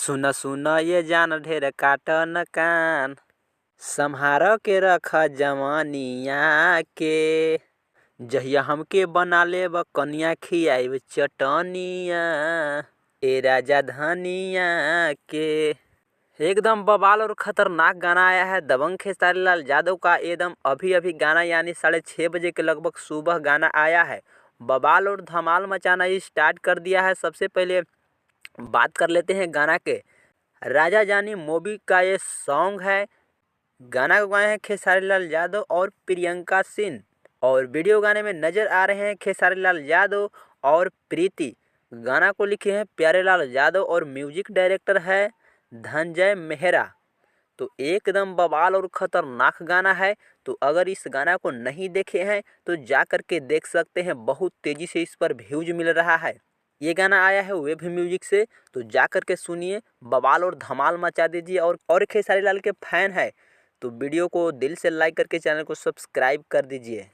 सुन सुन ये जान ढेर काट न कान, सम्हार के रख जवानिया के। जहिया हमके बना लेब कनिया खियाइब चटनिया, ए राजा धनिया के। एकदम बवाल और खतरनाक गाना आया है दबंग खेसारी लाल यादव का। एकदम अभी अभी गाना यानी 6:30 बजे के लगभग सुबह गाना आया है। बवाल और धमाल मचाना स्टार्ट कर दिया है। सबसे पहले बात कर लेते हैं गाना के। राजा जानी मूवी का ये सॉन्ग है। गाना को गाए हैं खेसारी लाल यादव और प्रियंका सिंह, और वीडियो गाने में नजर आ रहे हैं खेसारी लाल यादव और प्रीति। गाना को लिखे हैं प्यारे लाल यादव और म्यूजिक डायरेक्टर है धनंजय मेहरा। तो एकदम बवाल और खतरनाक गाना है। तो अगर इस गाना को नहीं देखे हैं तो जा कर के देख सकते हैं। बहुत तेजी से इस पर व्यूज मिल रहा है। ये गाना आया है वेब म्यूजिक से, तो जा कर के सुनिए, बवाल और धमाल मचा दीजिए। और खेसारी लाल के फैन है तो वीडियो को दिल से लाइक करके चैनल को सब्सक्राइब कर दीजिए।